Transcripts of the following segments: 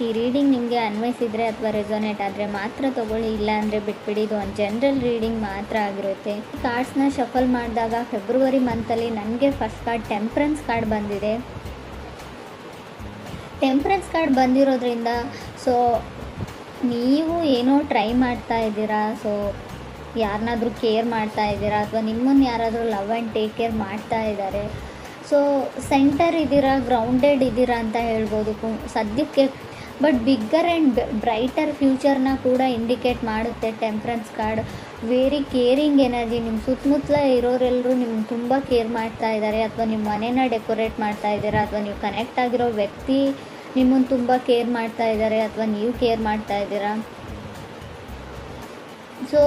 ಈ ರೀಡಿಂಗ್ ನಿಮಗೆ ಅನ್ವಯಿಸಿದರೆ ಅಥವಾ ರೆಸೊನೇಟ್ ಆದರೆ ಮಾತ್ರ ತೊಗೊಳ್ಳಿ, ಇಲ್ಲ ಅಂದರೆ ಬಿಟ್ಬಿಡಿ. ಇದು ಒಂದು ಜನರಲ್ ರೀಡಿಂಗ್ ಮಾತ್ರ ಆಗಿರುತ್ತೆ. ಕಾರ್ಡ್ಸ್ನ ಶಫಲ್ ಮಾಡಿದಾಗ ಫೆಬ್ರವರಿ ಮಂತಲ್ಲಿ ನನಗೆ ಫಸ್ಟ್ ಕಾರ್ಡ್ ಟೆಂಪ್ರೆನ್ಸ್ ಕಾರ್ಡ್ ಬಂದಿದೆ. ಟೆಂಪ್ರೆನ್ಸ್ ಕಾರ್ಡ್ ಬಂದಿರೋದ್ರಿಂದ ಸೊ ನೀವು ಏನೋ ಟ್ರೈ ಮಾಡ್ತಾ ಇದ್ದೀರಾ, ಸೊ ಯಾರನ್ನಾದ್ರೂ ಕೇರ್ ಮಾಡ್ತಾ ಇದ್ದೀರಾ ಅಥವಾ ನಿಮ್ಮನ್ನು ಯಾರಾದರೂ ಲವ್ ಆ್ಯಂಡ್ ಟೇಕ್ ಕೇರ್ ಮಾಡ್ತಾ ಇದ್ದಾರೆ. ಸೊ ಸೆಂಟರ್ ಇದ್ದೀರಾ, ಗ್ರೌಂಡೆಡ್ ಇದ್ದೀರಾ ಅಂತ ಹೇಳ್ಬೋದು ಸದ್ಯಕ್ಕೆ. ಬಟ್ ಬಿಗ್ಗರ್ ಆ್ಯಂಡ್ ಬ್ರೈಟರ್ ಫ್ಯೂಚರ್ನ ಕೂಡ ಇಂಡಿಕೇಟ್ ಮಾಡುತ್ತೆ temperance card. Very caring energy. ನಿಮ್ಮ ಸುತ್ತಮುತ್ತಲ ಇರೋರೆಲ್ಲರೂ ನಿಮ್ಗೆ ತುಂಬ ಕೇರ್ ಮಾಡ್ತಾ ಇದ್ದಾರೆ, ಅಥವಾ ನಿಮ್ಮ ಮನೇನ ಡೆಕೋರೇಟ್ ಮಾಡ್ತಾ ಇದ್ದೀರಾ, ಅಥವಾ ನೀವು ಕನೆಕ್ಟ್ ಆಗಿರೋ ವ್ಯಕ್ತಿ ನಿಮ್ಮನ್ನು ತುಂಬ ಕೇರ್ ಮಾಡ್ತಾ ಇದ್ದಾರೆ, ಅಥವಾ ನೀವು ಕೇರ್ ಮಾಡ್ತಾ ಇದ್ದೀರಾ. ಸೊ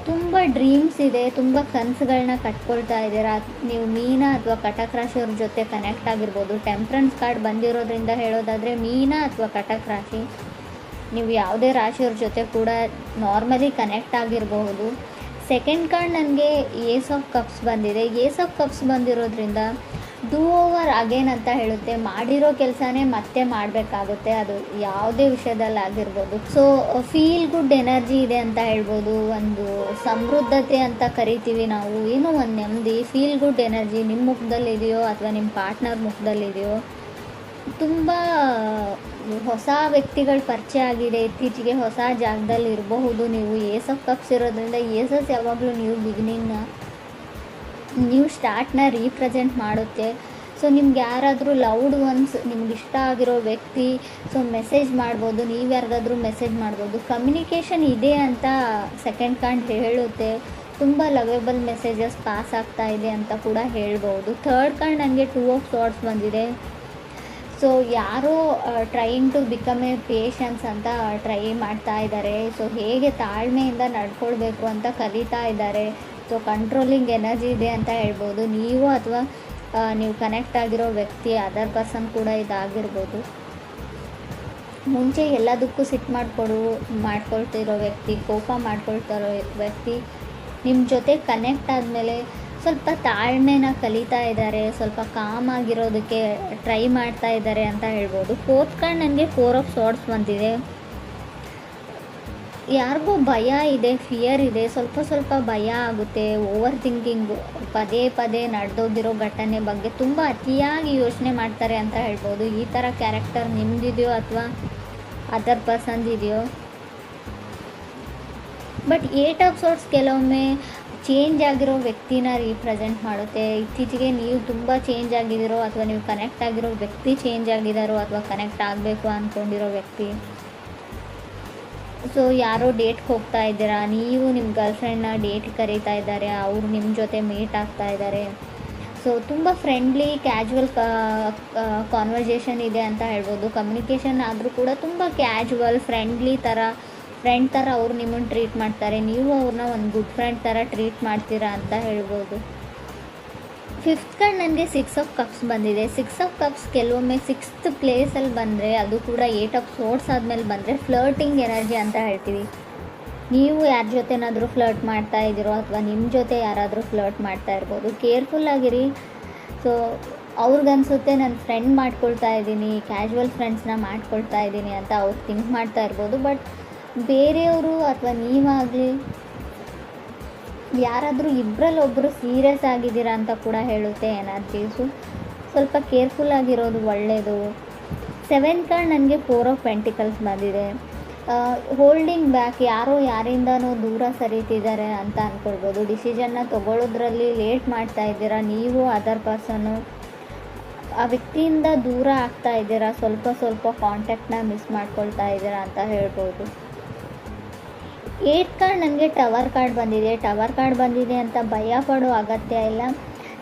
ತುಂಬ ಡ್ರೀಮ್ಸ್ ಇದೆ, ತುಂಬ ಕನಸುಗಳನ್ನ ಕಟ್ಕೊಳ್ತಾ ಇದ್ದೀರಾ. ನೀವು ಮೀನ ಅಥವಾ ಕಟಕ್ ರಾಶಿಯವ್ರ ಜೊತೆ ಕನೆಕ್ಟ್ ಆಗಿರ್ಬೋದು. ಟೆಂಪ್ರೆನ್ಸ್ ಕಾರ್ಡ್ ಬಂದಿರೋದ್ರಿಂದ ಹೇಳೋದಾದರೆ ಮೀನ ಅಥವಾ ಕಟಕ್ ರಾಶಿ, ನೀವು ಯಾವುದೇ ರಾಶಿಯವ್ರ ಜೊತೆ ಕೂಡ ನಾರ್ಮಲಿ ಕನೆಕ್ಟ್ ಆಗಿರಬಹುದು. ಸೆಕೆಂಡ್ ಕಾರ್ಡ್ ನನಗೆ ಏಸ್ ಆಫ್ ಕಪ್ಸ್ ಬಂದಿದೆ. ಏಸ್ ಆಫ್ ಕಪ್ಸ್ ಬಂದಿರೋದ್ರಿಂದ ಡೂ ಓವರ್ ಅಗೇನ್ ಅಂತ ಹೇಳುತ್ತೆ. ಮಾಡಿರೋ ಕೆಲಸನೇ ಮತ್ತೆ ಮಾಡಬೇಕಾಗುತ್ತೆ, ಅದು ಯಾವುದೇ ವಿಷಯದಲ್ಲಿ ಆಗಿರ್ಬೋದು. ಸೊ ಫೀಲ್ ಗುಡ್ ಎನರ್ಜಿ ಇದೆ ಅಂತ ಹೇಳ್ಬೋದು. ಒಂದು ಸಮೃದ್ಧತೆ ಅಂತ ಕರಿತೀವಿ ನಾವು, ಏನೋ ಒಂದು ನೆಮ್ಮದಿ, ಫೀಲ್ ಗುಡ್ ಎನರ್ಜಿ ನಿಮ್ಮ ಮುಖದಲ್ಲಿದೆಯೋ ಅಥವಾ ನಿಮ್ಮ ಪಾರ್ಟ್ನರ್ ಮುಖದಲ್ಲಿದೆಯೋ. ತುಂಬ ಹೊಸ ವ್ಯಕ್ತಿಗಳ ಪರಿಚಯ ಆಗಿದೆ ಇತ್ತೀಚೆಗೆ, ಹೊಸ ಜಾಗದಲ್ಲಿ ಇರಬಹುದು ನೀವು. ಏಸ್ ಆಫ್ ಕಪ್ಸ್ ಇರೋದ್ರಿಂದ ಏಸಸ್ ಯಾವಾಗಲೂ ನ್ಯೂ ಸ್ಟಾರ್ಟ್ನ ರೀಪ್ರೆಸೆಂಟ್ ಮಾಡುತ್ತೆ. ಸೊ ನಿಮ್ಗೆ ಯಾರಾದರೂ ಲವ್ಡ್ ಒನ್ಸ್, ನಿಮ್ಗೆ ಇಷ್ಟ ಆಗಿರೋ ವ್ಯಕ್ತಿ ಸೊ ಮೆಸೇಜ್ ಮಾಡ್ಬೋದು, ನೀವು ಯಾರಿಗಾದ್ರೂ ಮೆಸೇಜ್ ಮಾಡ್ಬೋದು. ಕಮ್ಯುನಿಕೇಷನ್ ಇದೆ ಅಂತ ಸೆಕೆಂಡ್ ಕಾರ್ಡ್ ಹೇಳುತ್ತೆ. ತುಂಬ ಲವೇಬಲ್ ಮೆಸೇಜಸ್ ಪಾಸ್ ಆಗ್ತಾ ಇದೆ ಅಂತ ಕೂಡ ಹೇಳ್ಬೋದು. ಥರ್ಡ್ ಕಾರ್ಡ್ ನನಗೆ ಟೂ ಆಫ್ ಸಾರ್ಡ್ಸ್ ಬಂದಿದೆ. ಸೊ ಯಾರೋ trying to become a patience ಅಂತ ಟ್ರೈ ಮಾಡ್ತಾ ಇದ್ದಾರೆ. ಸೊ ಹೇಗೆ ತಾಳ್ಮೆಯಿಂದ ನಡ್ಕೊಳ್ಬೇಕು ಅಂತ ಕಲಿತಾ ಇದ್ದಾರೆ. ಸೊ ಕಂಟ್ರೋಲಿಂಗ್ ಎನರ್ಜಿ ಇದೆ ಅಂತ ಹೇಳ್ಬೋದು. ನೀವು ಅಥವಾ ನೀವು ಕನೆಕ್ಟ್ ಆಗಿರೋ ವ್ಯಕ್ತಿ, ಅದರ್ ಪರ್ಸನ್ ಕೂಡ ಇದಾಗಿರ್ಬೋದು. ಮುಂಚೆ ಎಲ್ಲದಕ್ಕೂ ಸಿಟ್ಟು ಮಾಡ್ಕೊಳ್ತಿರೋ ವ್ಯಕ್ತಿ, ಕೋಪ ಮಾಡ್ಕೊಳ್ತಿರೋ ವ್ಯಕ್ತಿ ನಿಮ್ಮ ಜೊತೆ ಕನೆಕ್ಟ್ ಆದಮೇಲೆ ಸ್ವಲ್ಪ ತಾಳ್ಮೆನ ಕಲಿತಾ ಇದ್ದಾರೆ, ಸ್ವಲ್ಪ ಕಾಮ್ ಆಗಿರೋದಕ್ಕೆ ಟ್ರೈ ಮಾಡ್ತಾ ಇದ್ದಾರೆ ಅಂತ ಹೇಳ್ಬೋದು. ಫೋರ್ತ್ ಕಾರ್ಡ್ ನನಗೆ ಫೋರ್ ಆಫ್ ಸಾರ್ಡ್ಸ್ ಬಂದಿದೆ. ಯಾರಿಗೂ ಭಯ ಇದೆ, ಫಿಯರ್ ಇದೆ, ಸ್ವಲ್ಪ ಭಯ ಆಗುತ್ತೆ. ಓವರ್ ಥಿಂಕಿಂಗು, ಪದೇ ನಡೆದೋಗಿರೋ ಘಟನೆ ಬಗ್ಗೆ ತುಂಬ ಅತಿಯಾಗಿ ಯೋಚನೆ ಮಾಡ್ತಾರೆ ಅಂತ ಹೇಳ್ಬೋದು. ಈ ಥರ ಕ್ಯಾರೆಕ್ಟರ್ ನಿಮ್ಮದಿದೆಯೋ ಅಥವಾ ಅದರ್ ಪರ್ಸನ್ಸ್ ಇದೆಯೋ. ಬಟ್ ಏಟ್ ಆಫ್ ಸಾರ್ಟ್ಸ್ ಕೆಲವೊಮ್ಮೆ ಚೇಂಜ್ ಆಗಿರೋ ವ್ಯಕ್ತಿನ ರೀಪ್ರೆಸೆಂಟ್ ಮಾಡುತ್ತೆ. ಇತ್ತೀಚೆಗೆ ನೀವು ತುಂಬ ಚೇಂಜ್ ಆಗಿದ್ದೀರೋ ಅಥವಾ ನೀವು ಕನೆಕ್ಟ್ ಆಗಿರೋ ವ್ಯಕ್ತಿ ಚೇಂಜ್ ಆಗಿದ್ದಾರೋ ಅಥವಾ ಕನೆಕ್ಟ್ ಆಗಬೇಕು ಅಂದ್ಕೊಂಡಿರೋ ವ್ಯಕ್ತಿ. ಸೊ ಯಾರೋ ಡೇಟ್ಗೆ ಹೋಗ್ತಾ ಇದ್ದೀರಾ, ನೀವು ನಿಮ್ಮ ಗರ್ಲ್ಫ್ರೆಂಡ್ನ ಡೇಟ್ ಕರೀತಾ ಇದ್ದಾರೆ, ಅವರು ನಿಮ್ಮ ಜೊತೆ ಮೀಟ್ ಆಗ್ತಾ ಇದ್ದಾರೆ. ಸೊ ತುಂಬ ಫ್ರೆಂಡ್ಲಿ ಕ್ಯಾಜುವಲ್ ಕಾನ್ವರ್ಜೇಷನ್ ಇದೆ ಅಂತ ಹೇಳ್ಬೋದು. ಕಮ್ಯುನಿಕೇಷನ್ ಆದರೂ ಕೂಡ ತುಂಬ ಕ್ಯಾಜುವಲ್ ಫ್ರೆಂಡ್ ಥರ ಅವ್ರು ನಿಮ್ಮನ್ನು ಟ್ರೀಟ್ ಮಾಡ್ತಾರೆ, ನೀವು ಅವ್ರನ್ನ ಒಂದು ಗುಡ್ ಫ್ರೆಂಡ್ ಥರ ಟ್ರೀಟ್ ಮಾಡ್ತೀರಾ ಅಂತ ಹೇಳ್ಬೋದು. ಫಿಫ್ತ್ ಕಾರ್ಡ್ ನನಗೆ ಸಿಕ್ಸ್ ಆಫ್ ಕಪ್ಸ್ ಬಂದಿದೆ. ಸಿಕ್ಸ್ ಆಫ್ ಕಪ್ಸ್ ಕೆಲವೊಮ್ಮೆ ಸಿಕ್ಸ್ತ್ ಪ್ಲೇಸಲ್ಲಿ ಬಂದರೆ, ಅದು ಕೂಡ ಏಟ್ ಆಫ್ ಸೋರ್ಟ್ಸ್ ಆದಮೇಲೆ ಬಂದರೆ ಫ್ಲರ್ಟಿಂಗ್ ಎನರ್ಜಿ ಅಂತ ಹೇಳ್ತೀವಿ. ನೀವು ಯಾರ ಜೊತೆನಾದರೂ ಫ್ಲರ್ಟ್ ಮಾಡ್ತಾ ಇದ್ದೀರೋ ಅಥವಾ ನಿಮ್ಮ ಜೊತೆ ಯಾರಾದರೂ ಫ್ಲರ್ಟ್ ಮಾಡ್ತಾ ಇರ್ಬೋದು. ಕೇರ್ಫುಲ್ಲಾಗಿರಿ. ಸೊ ಅವ್ರಿಗನ್ಸುತ್ತೆ ನಾನು ಫ್ರೆಂಡ್ ಮಾಡ್ಕೊಳ್ತಾ ಇದ್ದೀನಿ, ಕ್ಯಾಶುವಲ್ ಫ್ರೆಂಡ್ಸ್ನ ಮಾಡ್ಕೊಳ್ತಾ ಇದ್ದೀನಿ ಅಂತ ಅವ್ರು ಥಿಂಕ್ ಮಾಡ್ತಾ ಇರ್ಬೋದು. ಬಟ್ ಬೇರೆಯವರು ಅಥವಾ ನೀವಾಗಲಿ ಯಾರಾದರೂ ಇಬ್ಬರಲ್ಲೊಬ್ಬರು ಸೀರಿಯಸ್ ಆಗಿದ್ದೀರಾ ಅಂತ ಕೂಡ ಹೇಳುತ್ತೆ ಎನರ್ಜೀಸು. ಸ್ವಲ್ಪ ಕೇರ್ಫುಲ್ಲಾಗಿರೋದು ಒಳ್ಳೆಯದು. ಸೆವೆಂತ್ ಕಾರ್ಡ್ ನನಗೆ ಫೋರ್ ಆಫ್ ಪೆಂಟಿಕಲ್ಸ್ ಬಂದಿದೆ. ಹೋಲ್ಡಿಂಗ್ ಬ್ಯಾಕ್, ಯಾರೋ ಯಾರಿಂದನೂ ದೂರ ಸರಿತಿದ್ದಾರೆ ಅಂತ ಅಂದ್ಕೊಳ್ಬೋದು. ಡಿಸಿಷನ್ನ ತೊಗೊಳ್ಳೋದ್ರಲ್ಲಿ ಲೇಟ್ ಮಾಡ್ತಾ ಇದ್ದೀರಾ, ನೀವು ಅದರ್ ಪರ್ಸನ್ನು ಆ ವ್ಯಕ್ತಿಯಿಂದ ದೂರ ಆಗ್ತಾ ಇದ್ದೀರಾ, ಸ್ವಲ್ಪ ಕಾಂಟ್ಯಾಕ್ಟ್ನ ಮಿಸ್ ಮಾಡ್ಕೊಳ್ತಾ ಇದ್ದೀರಾ ಅಂತ ಹೇಳ್ಬೋದು. ಏಟ್ ಕಾರ್ಡ್ ನನಗೆ ಟವರ್ ಕಾರ್ಡ್ ಬಂದಿದೆ. ಟವರ್ ಕಾರ್ಡ್ ಬಂದಿದೆ ಅಂತ ಭಯ ಪಡೋ ಅಗತ್ಯ ಇಲ್ಲ.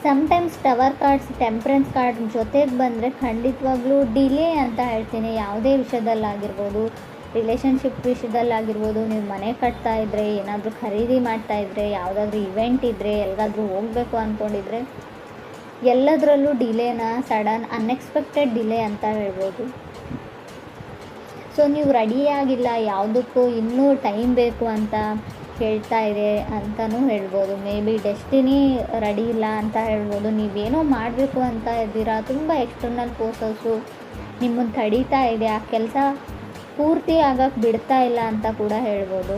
Sometimes tower cards temperance card ಜೊತೆಗೆ ಬಂದರೆ ಖಂಡಿತವಾಗ್ಲೂ ಡಿಲೇ ಅಂತ ಹೇಳ್ತೀನಿ. ಯಾವುದೇ ವಿಷಯದಲ್ಲಾಗಿರ್ಬೋದು, ರಿಲೇಷನ್ಶಿಪ್ ವಿಷಯದಲ್ಲಾಗಿರ್ಬೋದು, ನೀವು ಮನೆ ಕಟ್ತಾ ಇದ್ದರೆ, ಏನಾದರೂ ಖರೀದಿ ಮಾಡ್ತಾ ಇದ್ದರೆ, ಯಾವುದಾದ್ರೂ ಇವೆಂಟ್ ಇದ್ದರೆ, ಎಲ್ಲಿಗಾದ್ರೂ ಹೋಗಬೇಕು ಅಂದ್ಕೊಂಡಿದ್ರೆ, ಎಲ್ಲದರಲ್ಲೂ ಡಿಲೇನ ಸಡನ್ ಅನ್ಎಕ್ಸ್ಪೆಕ್ಟೆಡ್ ಡಿಲೇ ಅಂತ ಹೇಳ್ಬೋದು. ಸೊ ನೀವು ರೆಡಿಯಾಗಿಲ್ಲ, ಯಾವುದಕ್ಕೂ ಇನ್ನೂ ಟೈಮ್ ಬೇಕು ಅಂತ ಹೇಳ್ತಾ ಇದೆ ಅಂತಲೂ ಹೇಳ್ಬೋದು. ಮೇ ಬಿ ಡೆಸ್ಟಿನಿ ರೆಡಿ ಇಲ್ಲ ಅಂತ ಹೇಳ್ಬೋದು. ನೀವೇನೋ ಮಾಡಬೇಕು ಅಂತ ಇದ್ದೀರಾ, ತುಂಬ ಎಕ್ಸ್ಟರ್ನಲ್ ಫೋರ್ಸಸ್ಸು ನಿಮ್ಮನ್ನು ತಡೀತಾ ಇದೆ, ಆ ಕೆಲಸ ಪೂರ್ತಿ ಆಗಕ್ಕೆ ಬಿಡ್ತಾ ಇಲ್ಲ ಅಂತ ಕೂಡ ಹೇಳ್ಬೋದು.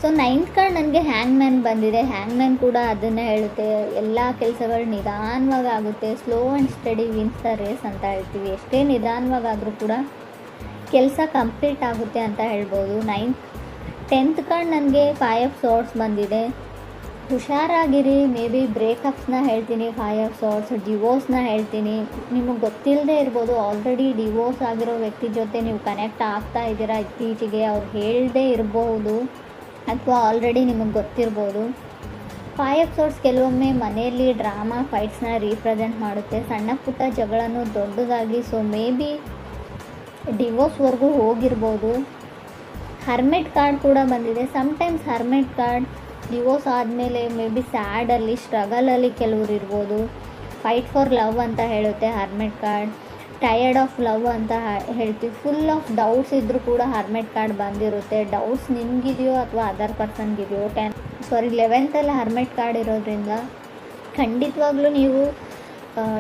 ಸೊ 9th ಕಾರ್ಡ್ ನನಗೆ ಹ್ಯಾಂಗ್ ಮ್ಯಾನ್ ಬಂದಿದೆ. ಹ್ಯಾಂಗ್ ಮ್ಯಾನ್ ಕೂಡ ಅದನ್ನೇ ಹೇಳುತ್ತೆ, ಎಲ್ಲ ಕೆಲಸಗಳು ನಿಧಾನವಾಗಿ ಆಗುತ್ತೆ, slow and steady wins the race ಅಂತ ಹೇಳ್ತೀವಿ. ಎಷ್ಟೇ ನಿಧಾನವಾಗಾದರೂ ಕೂಡ ಕೆಲಸ ಕಂಪ್ಲೀಟ್ ಆಗುತ್ತೆ ಅಂತ ಹೇಳ್ಬೋದು. 10th ಕಾರ್ಡ್ ನನಗೆ 5 ಆಫ್ ಸಾರ್ಟ್ಸ್ ಬಂದಿದೆ. ಹುಷಾರಾಗಿರಿ, ಮೇ ಬಿ ಬ್ರೇಕಪ್ಸ್ನ ಹೇಳ್ತೀನಿ, 5 ಆಫ್ ಸಾರ್ಟ್ಸ್, ಡಿವೋರ್ಸ್ನ ಹೇಳ್ತೀನಿ. ನಿಮಗೆ ಗೊತ್ತಿಲ್ಲದೆ ಇರ್ಬೋದು, ಆಲ್ರೆಡಿ ಡಿವೋರ್ಸ್ ಆಗಿರೋ ವ್ಯಕ್ತಿ ಜೊತೆ ನೀವು ಕನೆಕ್ಟ್ ಆಗ್ತಾ ಇದ್ದೀರಾ ಇತ್ತೀಚೆಗೆ, ಅವ್ರು ಹೇಳದೇ ಇರಬಹುದು ಅಥವಾ ಆಲ್ರೆಡಿ ನಿಮಗೆ ಗೊತ್ತಿರ್ಬೋದು. 5 ಆಫ್ ಸಾರ್ಟ್ಸ್ ಕೆಲವೊಮ್ಮೆ ಮನೆಯಲ್ಲಿ ಡ್ರಾಮಾ ಫೈಟ್ಸ್ನ ರೀಪ್ರೆಸೆಂಟ್ ಮಾಡುತ್ತೆ, ಸಣ್ಣ ಪುಟ್ಟ ಜಗಳನೂ ದೊಡ್ಡದಾಗಿ. ಸೊ ಮೇ ಬಿ ಡಿವೋರ್ಸ್ವರೆಗೂ ಹೋಗಿರ್ಬೋದು. ಹರ್ಮೆಟ್ ಕಾರ್ಡ್ ಕೂಡ ಬಂದಿದೆ. ಸಮ್ಟೈಮ್ಸ್ ಹರ್ಮೆಟ್ ಕಾರ್ಡ್ ಡಿವೋರ್ಸ್ ಆದಮೇಲೆ ಮೇ ಬಿ ಸ್ಯಾಡಲ್ಲಿ, ಸ್ಟ್ರಗಲಲ್ಲಿ ಕೆಲವ್ರು ಇರ್ಬೋದು. ಫೈಟ್ ಫಾರ್ ಲವ್ ಅಂತ ಹೇಳುತ್ತೆ ಹರ್ಮೆಟ್ ಕಾರ್ಡ್. ಟಯರ್ಡ್ ಆಫ್ ಲವ್ ಅಂತ ಹೇಳ್ತೀವಿ. ಫುಲ್ ಆಫ್ ಡೌಟ್ಸ್ ಇದ್ದರೂ ಕೂಡ ಹರ್ಮೆಟ್ ಕಾರ್ಡ್ ಬಂದಿರುತ್ತೆ. ಡೌಟ್ಸ್ ನಿಮಗಿದೆಯೋ ಅಥವಾ ಅದರ್ ಪರ್ಸನ್ಗಿದೆಯೋ. 11th ಹರ್ಮೆಟ್ ಕಾರ್ಡ್ ಇರೋದ್ರಿಂದ ಖಂಡಿತವಾಗ್ಲೂ ನೀವು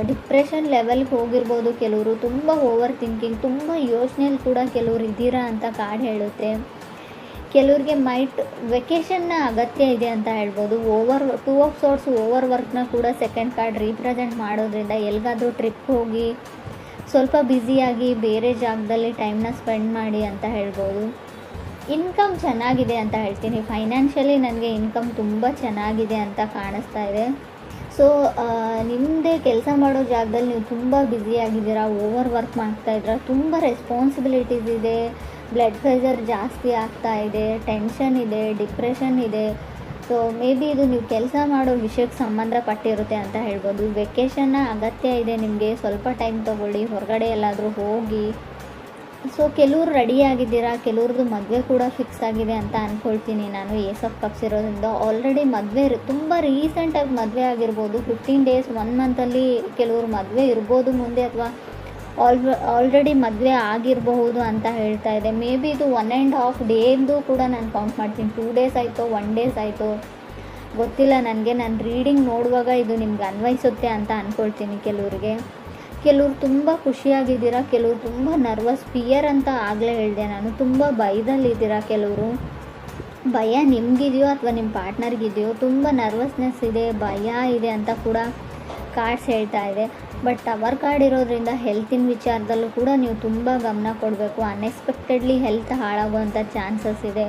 ಡಿಪ್ರೆಷನ್ ಲೆವೆಲ್ಗೆ ಹೋಗಿರ್ಬೋದು. ಕೆಲವರು ತುಂಬ ಓವರ್ ಥಿಂಕಿಂಗ್, ತುಂಬ ಯೋಚನೆಯಲ್ಲಿ ಕೂಡ ಕೆಲವರು ಇದ್ದೀರಾ ಅಂತ ಕಾರ್ಡ್ ಹೇಳುತ್ತೆ. ಕೆಲವ್ರಿಗೆ ವೆಕೇಷನ್ನ ಅಗತ್ಯ ಇದೆ ಅಂತ ಹೇಳ್ಬೋದು. 2 ಆಫ್ ಸಾರ್ಟ್ಸ್ ಓವರ್ ವರ್ಕ್ನ ಕೂಡ ಸೆಕೆಂಡ್ ಕಾರ್ಡ್ ರೀಪ್ರೆಸೆಂಟ್ ಮಾಡೋದ್ರಿಂದ ಎಲ್ಲಿಗಾದರೂ ಟ್ರಿಪ್ ಹೋಗಿ ಸ್ವಲ್ಪ ಬ್ಯುಸಿಯಾಗಿ ಬೇರೆ ಜಾಗದಲ್ಲಿ ಟೈಮ್ನ ಸ್ಪೆಂಡ್ ಮಾಡಿ ಅಂತ ಹೇಳ್ಬೋದು. ಇನ್ಕಮ್ ಚೆನ್ನಾಗಿದೆ ಅಂತ ಹೇಳ್ತೀನಿ. ಫೈನಾನ್ಷಿಯಲಿ ನನಗೆ ಇನ್ಕಮ್ ತುಂಬ ಚೆನ್ನಾಗಿದೆ ಅಂತ ಕಾಣಿಸ್ತಾ ಇದೆ. ಸೊ ನಿಮ್ಮದೇ ಕೆಲಸ ಮಾಡೋ ಜಾಗದಲ್ಲಿ ನೀವು ತುಂಬ ಬ್ಯುಸಿಯಾಗಿದ್ದೀರಾ, ಓವರ್ ವರ್ಕ್ ಮಾಡ್ತಾಯಿದ್ದೀರಾ, ತುಂಬ ರೆಸ್ಪಾನ್ಸಿಬಿಲಿಟೀಸ್ ಇದೆ, ಬ್ಲಡ್ ಪ್ರೆಷರ್ ಜಾಸ್ತಿ ಆಗ್ತಾ ಇದೆ, ಟೆನ್ಷನ್ ಇದೆ, ಡಿಪ್ರೆಷನ್ ಇದೆ. ಸೊ ಮೇ ಬಿ ಇದು ನೀವು ಕೆಲಸ ಮಾಡೋ ವಿಷಯಕ್ಕೆ ಸಂಬಂಧಪಟ್ಟಿರುತ್ತೆ ಅಂತ ಹೇಳ್ಬೋದು. ವೆಕೇಷನ್ನ ಅಗತ್ಯ ಇದೆ ನಿಮಗೆ, ಸ್ವಲ್ಪ ಟೈಮ್ ತೊಗೊಳ್ಳಿ, ಹೊರಗಡೆ ಎಲ್ಲಾದರೂ ಹೋಗಿ. ಸೊ ಕೆಲವ್ರು ರೆಡಿಯಾಗಿದ್ದೀರಾ, ಕೆಲವ್ರದ್ದು ಮದುವೆ ಕೂಡ ಫಿಕ್ಸ್ ಆಗಿದೆ ಅಂತ ಅಂದ್ಕೊಳ್ತೀನಿ ನಾನು. ಏಸ್ ಆಫ್ ಕಪ್ಸ್ ಇರೋದ್ರಿಂದ ಆಲ್ರೆಡಿ ಮದುವೆ ತುಂಬ ರೀಸೆಂಟಾಗಿ ಮದುವೆ ಆಗಿರ್ಬೋದು. 15 days 1 ಮಂತಲ್ಲಿ ಕೆಲವ್ರು ಮದುವೆ ಇರ್ಬೋದು ಮುಂದೆ, ಅಥವಾ ಆಲ್ರೆಡಿ ಮದುವೆ ಆಗಿರಬಹುದು ಅಂತ ಹೇಳ್ತಾ ಇದೆ. ಮೇ ಬಿ ಇದು 1.5 ಡೇದು ಕೂಡ ನಾನು ಕೌಂಟ್ ಮಾಡ್ತೀನಿ. 2 days ಆಯಿತು, 1 days ಆಯಿತು, ಗೊತ್ತಿಲ್ಲ ನನಗೆ. ನಾನು ರೀಡಿಂಗ್ ನೋಡುವಾಗ ಇದು ನಿಮ್ಗೆ ಅನ್ವಯಿಸುತ್ತೆ ಅಂತ ಅಂದ್ಕೊಳ್ತೀನಿ. ಕೆಲವ್ರು ತುಂಬ ಖುಷಿಯಾಗಿದ್ದೀರಾ, ಕೆಲವರು ತುಂಬ ನರ್ವಸ್, ಫಿಯರ್ ಅಂತ ಆಗಲೇ ಹೇಳಿದೆ ನಾನು. ತುಂಬ ಭಯದಲ್ಲಿದ್ದೀರಾ ಕೆಲವರು. ಭಯ ನಿಮಗಿದೆಯೋ ಅಥವಾ ನಿಮ್ಮ ಪಾರ್ಟ್ನರ್ಗಿದೆಯೋ, ತುಂಬ ನರ್ವಸ್ನೆಸ್ ಇದೆ, ಭಯ ಇದೆ ಅಂತ ಕೂಡ ಕಾರ್ಡ್ಸ್ ಹೇಳ್ತಾ ಇದೆ. ಬಟ್ ಟವರ್ ಕಾರ್ಡ್ ಇರೋದ್ರಿಂದ ಹೆಲ್ತಿನ ವಿಚಾರದಲ್ಲೂ ಕೂಡ ನೀವು ತುಂಬ ಗಮನ ಕೊಡಬೇಕು. ಅನ್ಎಕ್ಸ್ಪೆಕ್ಟೆಡ್ಲಿ ಹೆಲ್ತ್ ಹಾಳಾಗುವಂಥ ಚಾನ್ಸಸ್ ಇದೆ.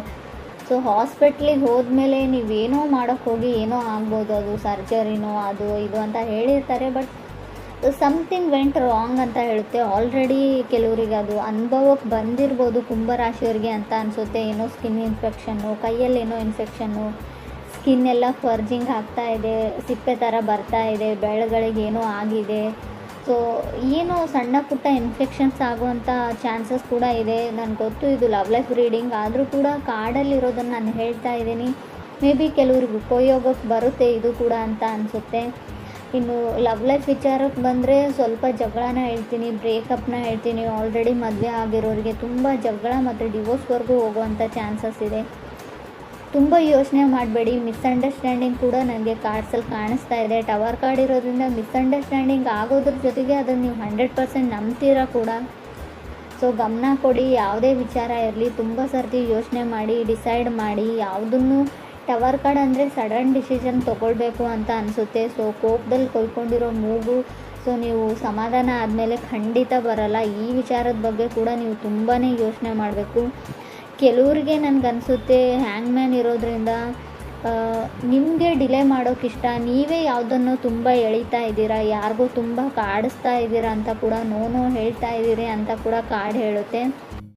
ಸೊ ಹಾಸ್ಪಿಟ್ಲಿಗೆ ಹೋದ್ಮೇಲೆ ನೀವೇನೋ ಮಾಡೋಕ್ಕೆ ಹೋಗಿ ಏನೋ ಆಗ್ಬೋದು, ಅದು ಸರ್ಜರಿನೋ ಅದು ಇದು ಅಂತ ಹೇಳಿರ್ತಾರೆ. ಬಟ್ ಸಮಥಿಂಗ್ ವೆಂಟ್ ರಾಂಗ್ ಅಂತ ಹೇಳುತ್ತೆ. ಆಲ್ರೆಡಿ ಕೆಲವರಿಗೆ ಅದು ಅನುಭವಕ್ಕೆ ಬಂದಿರ್ಬೋದು ಕುಂಭರಾಶಿಯವರಿಗೆ ಅಂತ ಅನಿಸುತ್ತೆ. ಏನೋ ಸ್ಕಿನ್ ಇನ್ಫೆಕ್ಷನ್ನು, ಕೈಯಲ್ಲಿ ಏನೋ ಇನ್ಫೆಕ್ಷನ್ನು, ಸ್ಕಿನ್ ಎಲ್ಲ ಫರ್ಜಿಂಗ್ ಆಗ್ತಾ ಇದೆ, ಸಿಪ್ಪೆ ಥರ ಬರ್ತಾ ಇದೆ, ಬೆಳಗಳಿಗೆ ಏನೋ ಆಗಿದೆ. ಸೊ ಏನೋ ಸಣ್ಣ ಪುಟ್ಟ ಇನ್ಫೆಕ್ಷನ್ಸ್ ಆಗುವಂಥ ಚಾನ್ಸಸ್ ಕೂಡ ಇದೆ. ನನಗೆ ಗೊತ್ತು ಇದು ಲವ್ ಲೈಫ್ ರೀಡಿಂಗ್, ಆದರೂ ಕೂಡ ಕಾರ್ಡಲ್ಲಿರೋದನ್ನು ನಾನು ಹೇಳ್ತಾ ಇದ್ದೀನಿ. ಮೇ ಬಿ ಕೆಲವ್ರಿಗೆ ಉಪಯೋಗಕ್ಕೆ ಬರುತ್ತೆ ಇದು ಕೂಡ ಅಂತ ಅನಿಸುತ್ತೆ. ಇನ್ನು ಲವ್ ಲೈಫ್ ವಿಚಾರಕ್ಕೆ ಬಂದರೆ ಸ್ವಲ್ಪ ಜಗಳನ ಹೇಳ್ತೀನಿ, ಬ್ರೇಕಪ್ನ ಹೇಳ್ತೀನಿ. ಆಲ್ರೆಡಿ ಮದುವೆ ಆಗಿರೋರಿಗೆ ತುಂಬ ಜಗಳ ಮತ್ತು ಡಿವೋರ್ಸ್ವರೆಗೂ ಹೋಗುವಂಥ ಚಾನ್ಸಸ್ ಇದೆ. ತುಂಬ ಯೋಚನೆ ಮಾಡಬೇಡಿ. ಮಿಸ್ಅಂಡರ್ಸ್ಟ್ಯಾಂಡಿಂಗ್ ಕೂಡ ನನಗೆ ಕಾರ್ಡ್ಸಲ್ಲಿ ಕಾಣಿಸ್ತಾ ಇದೆ. ಟವರ್ ಕಾರ್ಡ್ ಇರೋದ್ರಿಂದ ಮಿಸ್ಅಂಡರ್ಸ್ಟ್ಯಾಂಡಿಂಗ್ ಆಗೋದ್ರ ಜೊತೆಗೆ ಅದನ್ನು ನೀವು 100% ನಂಬ್ತೀರಾ ಕೂಡ. ಸೊ ಗಮನ ಕೊಡಿ, ಯಾವುದೇ ವಿಚಾರ ಇರಲಿ ತುಂಬ ಸರ್ತಿ ಯೋಚನೆ ಮಾಡಿ ಡಿಸೈಡ್ ಮಾಡಿ. ಯಾವುದನ್ನು ಟವರ್ ಕಾರ್ಡ್ ಅಂದರೆ ಸಡನ್ ಡಿಸಿಷನ್ ತೊಗೊಳ್ಬೇಕು ಅಂತ ಅನಿಸುತ್ತೆ. ಸೊ ಕೋಪದಲ್ಲಿ ಕೊಯ್ಕೊಂಡಿರೋ ಮೂಗು, ಸೊ ನೀವು ಸಮಾಧಾನ ಆದಮೇಲೆ ಖಂಡಿತ ಬರಲ್ಲ. ಈ ವಿಚಾರದ ಬಗ್ಗೆ ಕೂಡ ನೀವು ತುಂಬಾ ಯೋಚನೆ ಮಾಡಬೇಕು. ಕೆಲವ್ರಿಗೆ ನನಗನ್ಸುತ್ತೆ ಹ್ಯಾಂಗ್ ಮ್ಯಾನ್ ಇರೋದ್ರಿಂದ ನಿಮಗೆ ಡಿಲೇ ಮಾಡೋಕ್ಕಿಷ್ಟ, ನೀವೇ ಯಾವುದನ್ನು ತುಂಬ ಎಳಿತಾ ಇದ್ದೀರಾ, ಯಾರಿಗೂ ತುಂಬ ಕಾಡಿಸ್ತಾ ಇದ್ದೀರಾ ಅಂತ ಕೂಡ, ನೋ ಹೇಳ್ತಾ ಇದ್ದೀರಿ ಅಂತ ಕೂಡ ಕಾರ್ಡ್ ಹೇಳುತ್ತೆ.